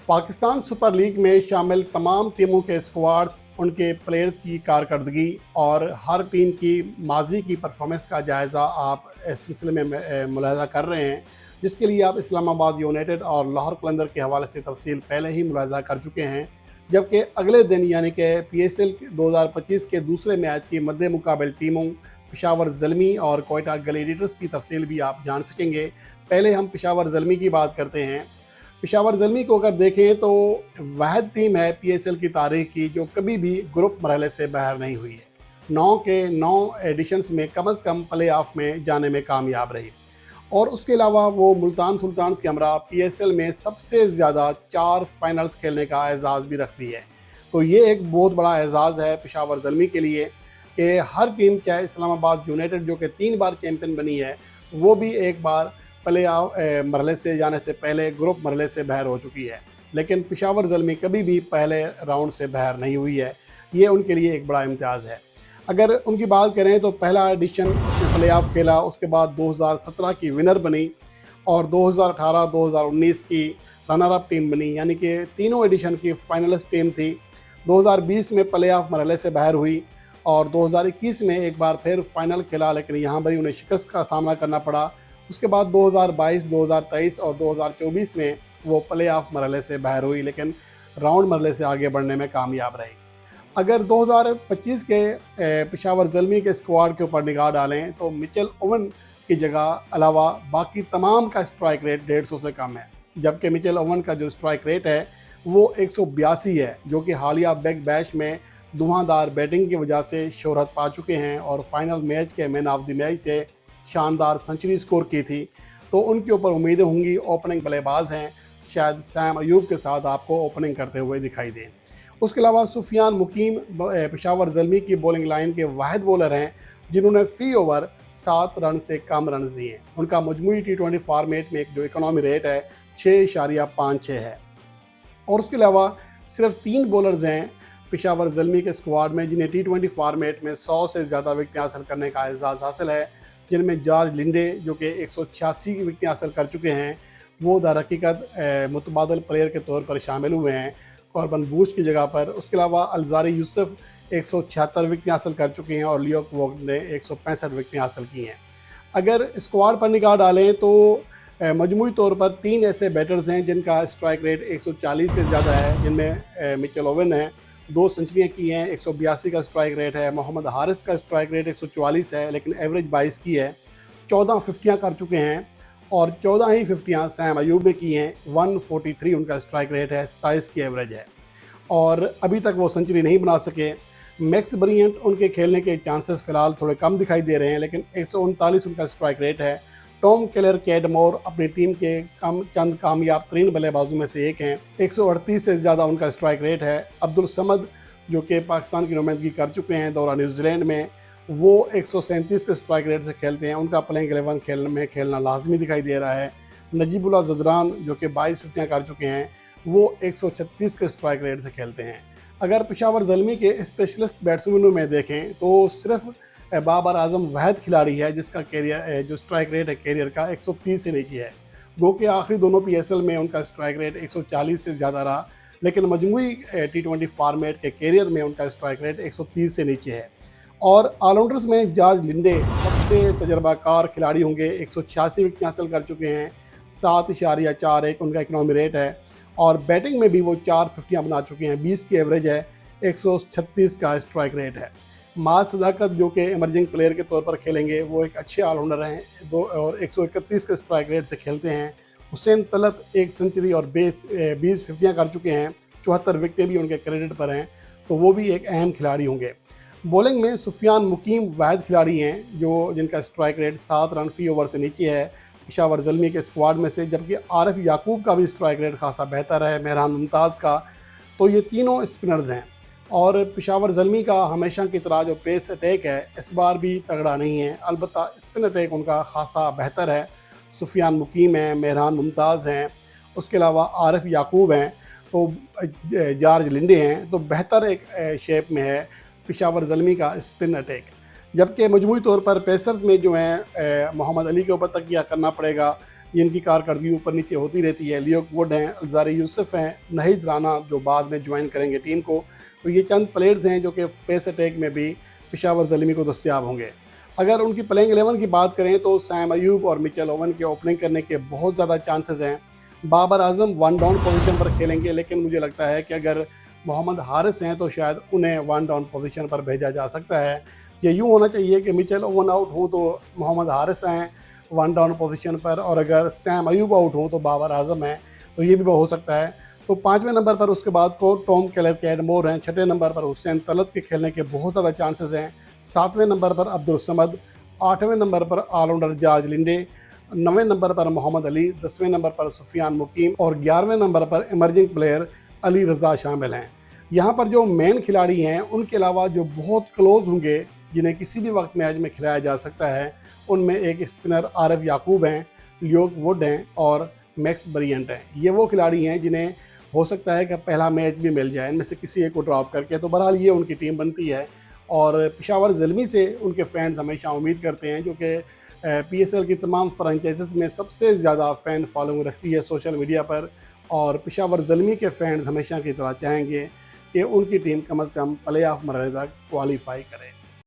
Pakistan super league में शामिल तमाम टीमों के स्क्वाड्स, उनके प्लेयर्स की कारकर्दगी और हर टीम की माजी की परफॉर्मेंस का जायज़ा आप इस सिलसिले में मुलाहिज़ा कर रहे हैं, जिसके लिए आप इस्लामाबाद यूनाइटेड और लाहौर कलंदर के हवाले से तफसील पहले ही मुलाहिज़ा कर चुके हैं। जबकि अगले दिन यानी कि PSL 2025 के दूसरे मैच की मद्दे मुकाबल टीमों पेशावर ज़ल्मी और कोयटा ग्लैडिएटर्स की तफसील भी आप जान सकेंगे। पहले हम पेशावर ज़ल्मी की बात करते हैं। पेशावर ज़ल्मी को अगर देखें तो वाहिद टीम है PSL की तारीख की जो कभी भी ग्रुप मरहले से बाहर नहीं हुई है। 9 के 9 एडिशंस में कम से कम प्ले ऑफ में जाने में कामयाब रही और उसके अलावा वो मुल्तान सुल्तान्स के हमरा PSL में सबसे ज़्यादा 4 फाइनल्स खेलने का एजाज़ भी रखती है। तो ये एक बहुत बड़ा एजाज़ है पेशावर ज़ल्मी के लिए कि हर टीम, चाहे इस्लामाबाद यूनाइटेड जो कि 3 बार चैम्पियन बनी है, वो भी एक बार प्ले ऑफ मरहले से जाने से पहले ग्रुप मरहले से बाहर हो चुकी है, लेकिन पेशावर ज़ल्मी कभी भी पहले राउंड से बाहर नहीं हुई है। ये उनके लिए एक बड़ा इम्तियाज़ है। अगर उनकी बात करें तो पहला एडिशन प्ले ऑफ खेला, उसके बाद 2017 की विनर बनी और 2018-2019 की रनर अप टीम बनी, यानी कि तीनों एडिशन की फाइनलिस्ट टीम थी। 2020 में प्ले ऑफ मरहले से बाहर हुई और 2021 में एक बार फिर फाइनल खेला, लेकिन यहाँ पर उन्हें शिकस्त का सामना करना पड़ा। उसके बाद 2022, 2023 और 2024 में वो प्ले ऑफ मरहले से बाहर हुई, लेकिन राउंड मरहले से आगे बढ़ने में कामयाब रही। अगर 2025 के पेशावर ज़ल्मी के स्क्वाड के ऊपर निगाह डालें तो मिचेल ओवन की जगह अलावा बाकी तमाम का स्ट्राइक रेट 150 से कम है, जबकि मिचेल ओवन का जो स्ट्राइक रेट है वो 182 है, जो कि हालिया बिग बैश में धुआंधार बैटिंग की वजह से शोहरत पा चुके हैं और फाइनल मैच के मैन ऑफ द मैच थे, शानदार सेंचुरी स्कोर की थी। तो उनके ऊपर उम्मीदें होंगी। ओपनिंग बल्लेबाज हैं, शायद सैम अयूब के साथ आपको ओपनिंग करते हुए दिखाई दें। उसके अलावा सुफियान मुकीम पेशावर ज़ल्मी की बॉलिंग लाइन के वाहिद बॉलर हैं जिन्होंने फ़ी ओवर 7 रन से कम रन दिए। उनका मजमूई T20 फॉर्मेट में एक जो इकनॉमी रेट है 6.56 है। और उसके अलावा सिर्फ 3 बॉलर्स हैं पेशावर ज़ल्मी के स्क्वाड में जिन्हें T20 फॉर्मेट में 100 से ज़्यादा विकेट हासिल करने का एजाज़ हासिल है, जिनमें जॉर्ज लिंडे जो कि 186 विकेट हासिल कर चुके हैं, वो दर हकीकत मुतबादल प्लेयर के तौर पर शामिल हुए हैं कॉर्बन बूश की जगह पर। उसके अलावा अलजारी यूसुफ 176 विकेट हासिल कर चुके हैं और लियो वोग ने 165 विकेट हासिल की हैं। अगर स्क्वाड पर निगाह डालें तो मजमूई तौर पर 3 ऐसे बैटर्स हैं जिनका स्ट्राइक रेट 140 से ज़्यादा है, जिनमें मिचेल ओवन है, 2 सेंचुरियाँ की हैं, 182 का स्ट्राइक रेट है। मोहम्मद हारिस का स्ट्राइक रेट 144 है, लेकिन एवरेज 22 की है। 14 फिफ्टियाँ कर चुके हैं और 14 ही फिफ्टियाँ सैम अयूब ने की हैं। 143 उनका स्ट्राइक रेट है, 27 की एवरेज है और अभी तक वो सेंचुरी नहीं बना सके। मैक्स ब्रियंट उनके खेलने के चांसेस फ़िलहाल थोड़े कम दिखाई दे रहे हैं, लेकिन 139 उनका स्ट्राइक रेट है। टॉम केलर कैडमोर अपनी टीम के चंद कामयाब तरीन बल्लेबाजों में से एक हैं, 138 से ज़्यादा उनका स्ट्राइक रेट है। अब्दुल समद जो कि पाकिस्तान की नुमाइंदगी कर चुके हैं दौरा न्यूजीलैंड में, वो 137 के स्ट्राइक रेट से खेलते हैं। उनका प्लेइंग 11 खेलना लाजमी दिखाई दे रहा है। नजीबुल्लाह ज़दरान जो कि 22 फिफ्टियाँ कर चुके हैं, वो 136 के स्ट्राइक रेट से खेलते हैं। अगर पेशावर ज़ल्मी के स्पेशलिस्ट बैट्समैनों में देखें तो सिर्फ बाबर आजम वाहिद खिलाड़ी है जिसका कैरियर जो स्ट्राइक रेट है कैरियर का 130 से नीचे है। गो के आखिरी दोनों PSL में उनका स्ट्राइक रेट 140 से ज़्यादा रहा, लेकिन मजमूई T20 फॉर्मेट के कैरियर में उनका स्ट्राइक रेट 130 से नीचे है। और ऑलराउंडर्स में जॉर्ज लिंडे सबसे तजर्बाकार खिलाड़ी होंगे, 186 विकेट हासिल कर चुके हैं, 7.41 उनका इकनॉमी रेट है और बैटिंग में भी वो 4 फिफ्टियाँ बना चुके हैं, 20 की एवरेज है, 136 का स्ट्राइक रेट है। माज सदाकत जो कि इमर्जिंग प्लेयर के तौर पर खेलेंगे, वो एक अच्छे ऑलराउंडर हैं, 131 के स्ट्राइक रेट से खेलते हैं। हुसैन तलत 1 सेंचुरी और 20 फिफ्टियाँ कर चुके हैं, 74 विकेटें भी उनके क्रेडिट पर हैं, तो वो भी एक अहम खिलाड़ी होंगे। बॉलिंग में सुफियान मुकीम वाहिद खिलाड़ी हैं जिनका स्ट्राइक रेट 7 रन फ़ी ओवर से नीचे है पेशावर ज़ल्मी के स्क्वाड में से, जबकि आरिफ याकूब का भी स्ट्राइक रेट खासा बेहतर है, मेहरान मुमताज़ का। तो ये तीनों स्पिनर्स हैं और पेशावर ज़ल्मी का हमेशा की तरह जो पेस अटैक है इस बार भी तगड़ा नहीं है, अलबत्ता स्पिन अटैक उनका खासा बेहतर है। सुफियान मुकीम हैं, मेहरान मुमताज़ हैं, उसके अलावा आरिफ याकूब हैं, तो जॉर्ज लिंडे हैं, तो बेहतर एक शेप में है पेशावर ज़ल्मी का स्पिन अटैक। जबकि मजमूई तौर पर पेसर्स में जो हैं मोहम्मद अली के ऊपर तकिया करना पड़ेगा, जिनकी कारकर्दगी ऊपर नीचे होती रहती है। लियोक वुड हैं, अल्जारी यूसुफ हैं, नाहिद राना जो बाद में ज्वाइन करेंगे टीम को। तो ये चंद प्लेयर्स हैं जो कि पेस अटैक में भी पेशावर ज़ल्मी को दस्तयाब होंगे। अगर उनकी प्लेइंग 11 की बात करें तो सैम अयूब और मिचेल ओवन के ओपनिंग करने के बहुत ज़्यादा चांसेस हैं। Babar Azam one down position पर खेलेंगे, लेकिन मुझे लगता है कि अगर मोहम्मद हारिस हैं तो शायद उन्हें वन डाउन पोजीशन पर भेजा जा सकता है। ये यूँ होना चाहिए कि मिचेल ओवन आउट हो तो मोहम्मद हारिस हैं वन डाउन पोजीशन पर, और अगर सैम अयूब आउट हो तो बाबर आजम है, तो ये भी हो सकता है। तो 5वें नंबर पर उसके बाद को टॉम केलर कैडमोर हैं। 6ठे नंबर पर हुसैन तलत के खेलने के बहुत ज़्यादा चांसेस हैं। 7वें नंबर पर अब्दुल समद, 8वें नंबर पर ऑलराउंडर जॉर्ज लिंडे, 9वें नंबर पर मोहम्मद अली, 10वें नंबर पर सुफियान मुकीम और 11वें नंबर पर इमर्जिंग प्लेयर अली रज़ा शामिल हैं। यहाँ पर जो मेन खिलाड़ी हैं उनके अलावा जो बहुत क्लोज होंगे, जिन्हें किसी भी वक्त मैच में खिलाया जा सकता है, उनमें एक स्पिनर आरिफ याकूब हैं, लियोक वुड हैं और मैक्स ब्रियंट हैं। ये वो खिलाड़ी हैं जिन्हें हो सकता है कि पहला मैच भी मिल जाए इनमें से किसी एक को ड्रॉप करके। तो बहरहाल ये उनकी टीम बनती है और पेशावर ज़ल्मी से उनके फैंस हमेशा उम्मीद करते हैं, जो कि PSL की तमाम फ्रेंचाइजीज़ में सबसे ज़्यादा फ़ैन फॉलोइंग रखती है सोशल मीडिया पर। और पेशावर ज़ल्मी के फैंस हमेशा की तरह चाहेंगे कि उनकी टीम कम से कम प्ले ऑफ मरहले तक क्वालिफाई करे।